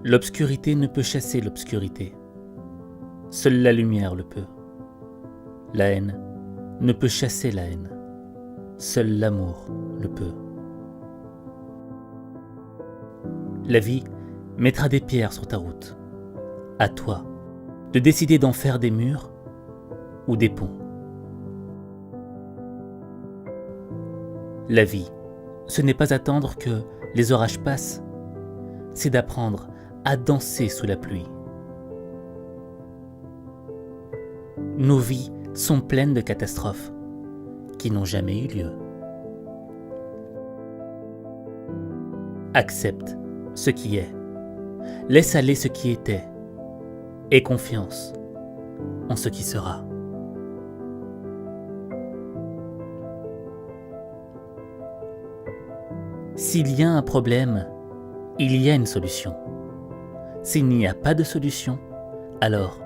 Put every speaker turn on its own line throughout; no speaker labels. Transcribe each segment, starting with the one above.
L'obscurité ne peut chasser l'obscurité. Seule la lumière le peut. La haine ne peut chasser la haine. Seul l'amour le peut. La vie mettra des pierres sur ta route. À toi de décider d'en faire des murs ou des ponts. La vie, ce n'est pas attendre que les orages passent, c'est d'apprendre à danser sous la pluie. Nos vies sont pleines de catastrophes qui n'ont jamais eu lieu. Accepte ce qui est, laisse aller ce qui était, aie confiance en ce qui sera. S'il y a un problème, il y a une solution. S'il n'y a pas de solution, alors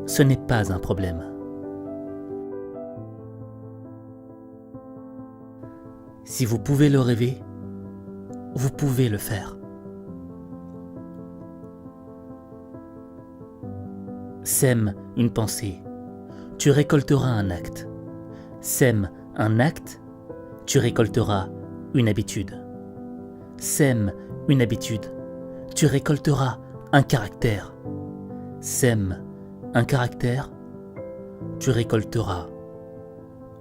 ce n'est pas un problème. Si vous pouvez le rêver, vous pouvez le faire. Sème une pensée, tu récolteras un acte. Sème un acte, tu récolteras une habitude. Sème une habitude, tu récolteras un caractère. Sème un caractère, tu récolteras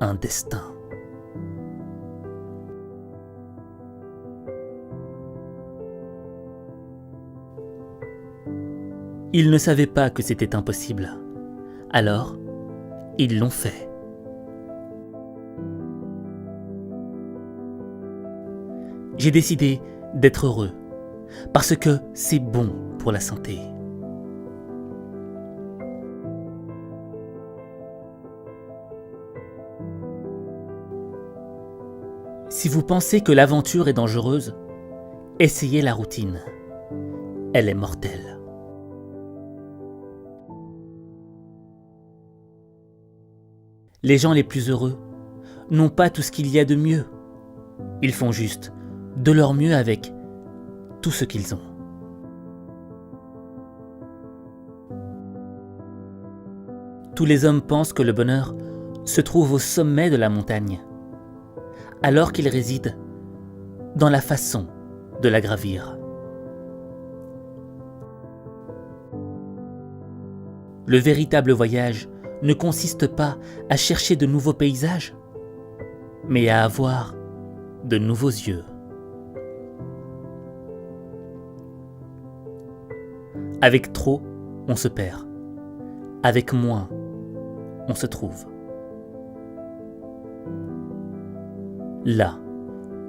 un destin. Ils ne savaient pas que c'était impossible. Alors, ils l'ont fait. J'ai décidé d'être heureux, parce que c'est bon pour la santé. Si vous pensez que l'aventure est dangereuse, essayez la routine. Elle est mortelle. Les gens les plus heureux n'ont pas tout ce qu'il y a de mieux. Ils font juste de leur mieux avec tout ce qu'ils ont. Tous les hommes pensent que le bonheur se trouve au sommet de la montagne, alors qu'il réside dans la façon de la gravir. Le véritable voyage ne consiste pas à chercher de nouveaux paysages, mais à avoir de nouveaux yeux. Avec trop, on se perd. Avec moins, on se trouve. Là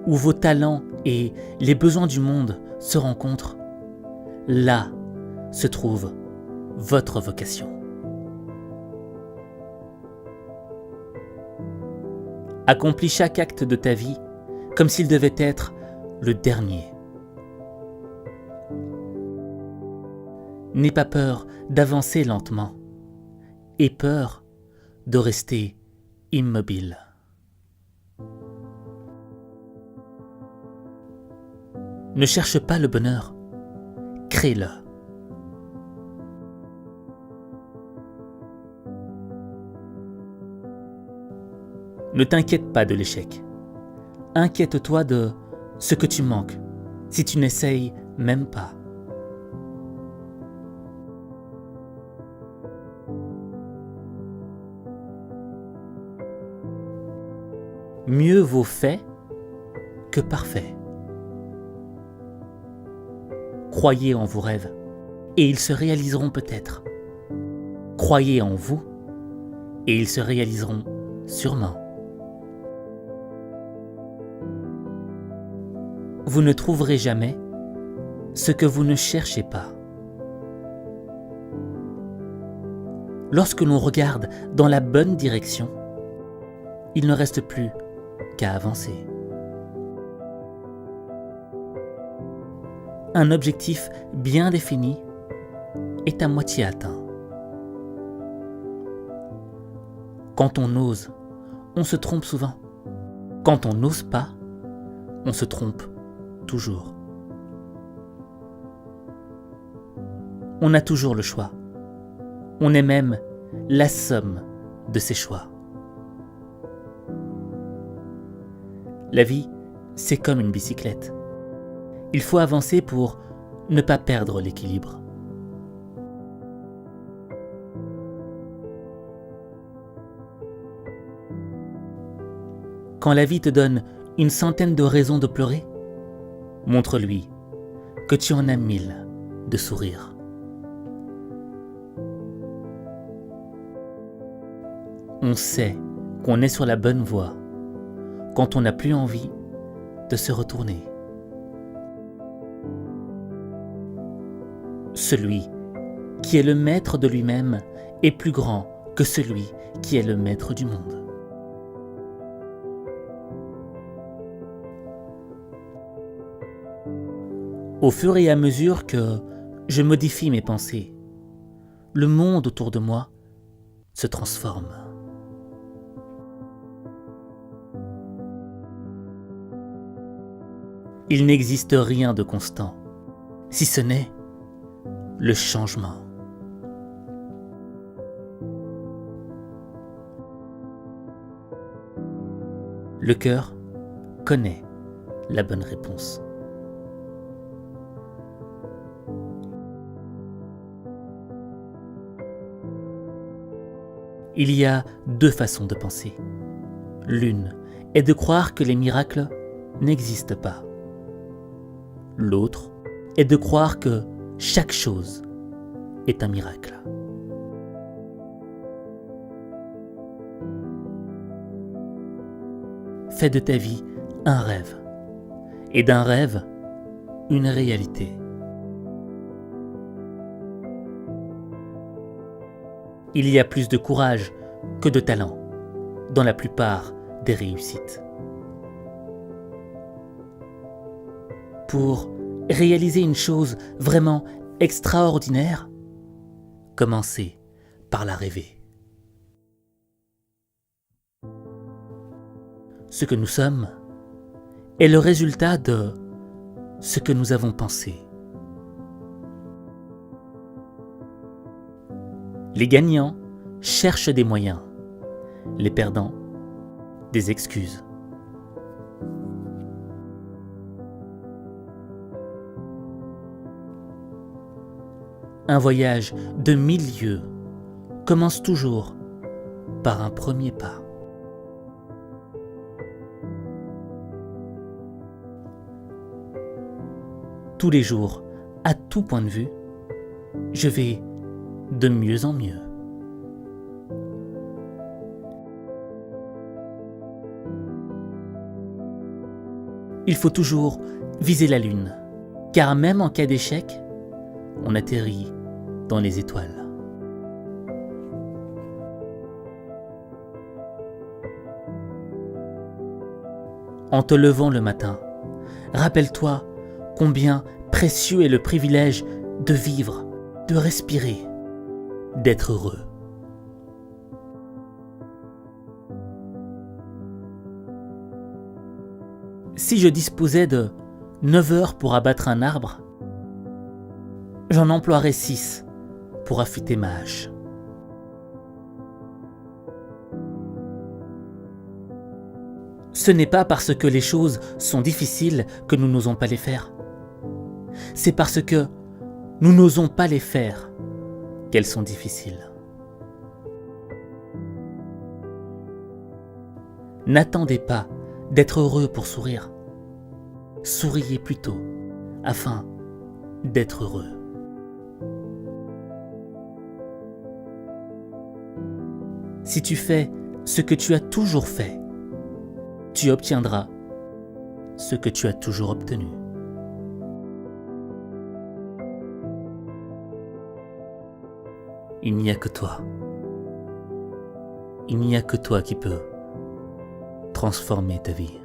où vos talents et les besoins du monde se rencontrent, là se trouve votre vocation. Accomplis chaque acte de ta vie comme s'il devait être le dernier. N'aie pas peur d'avancer lentement. Aie peur de rester immobile. Ne cherche pas le bonheur, crée-le. Ne t'inquiète pas de l'échec. Inquiète-toi de ce que tu manques si tu n'essayes même pas. Mieux vaut fait que parfait. Croyez en vos rêves et ils se réaliseront peut-être. Croyez en vous et ils se réaliseront sûrement. Vous ne trouverez jamais ce que vous ne cherchez pas. Lorsque l'on regarde dans la bonne direction, il ne reste plus qu'à avancer. Un objectif bien défini est à moitié atteint. Quand on ose, on se trompe souvent. Quand on n'ose pas, on se trompe toujours. On a toujours le choix. On est même la somme de ses choix. La vie, c'est comme une bicyclette. Il faut avancer pour ne pas perdre l'équilibre. Quand la vie te donne une centaine de raisons de pleurer, montre-lui que tu en as 1000 de sourire. On sait qu'on est sur la bonne voie quand on n'a plus envie de se retourner. Celui qui est le maître de lui-même est plus grand que celui qui est le maître du monde. Au fur et à mesure que je modifie mes pensées, le monde autour de moi se transforme. Il n'existe rien de constant, si ce n'est le changement. Le cœur connaît la bonne réponse. Il y a 2 façons de penser. L'une est de croire que les miracles n'existent pas. L'autre est de croire que chaque chose est un miracle. Fais de ta vie un rêve, et d'un rêve, une réalité. Il y a plus de courage que de talent dans la plupart des réussites. Pour réaliser une chose vraiment extraordinaire, commencez par la rêver. Ce que nous sommes est le résultat de ce que nous avons pensé. Les gagnants cherchent des moyens, les perdants, des excuses. Un voyage de 1000 lieues commence toujours par un premier pas. Tous les jours, à tout point de vue, je vais de mieux en mieux. Il faut toujours viser la lune, car même en cas d'échec, on atterrit dans les étoiles. En te levant le matin, rappelle-toi combien précieux est le privilège de vivre, de respirer, d'être heureux. Si je disposais de 9 heures pour abattre un arbre, j'en emploierais 6 pour affûter ma hache. Ce n'est pas parce que les choses sont difficiles que nous n'osons pas les faire. C'est parce que nous n'osons pas les faire qu'elles sont difficiles. N'attendez pas d'être heureux pour sourire. Souriez plutôt afin d'être heureux. Si tu fais ce que tu as toujours fait, tu obtiendras ce que tu as toujours obtenu. Il n'y a que toi. Il n'y a que toi qui peux transformer ta vie.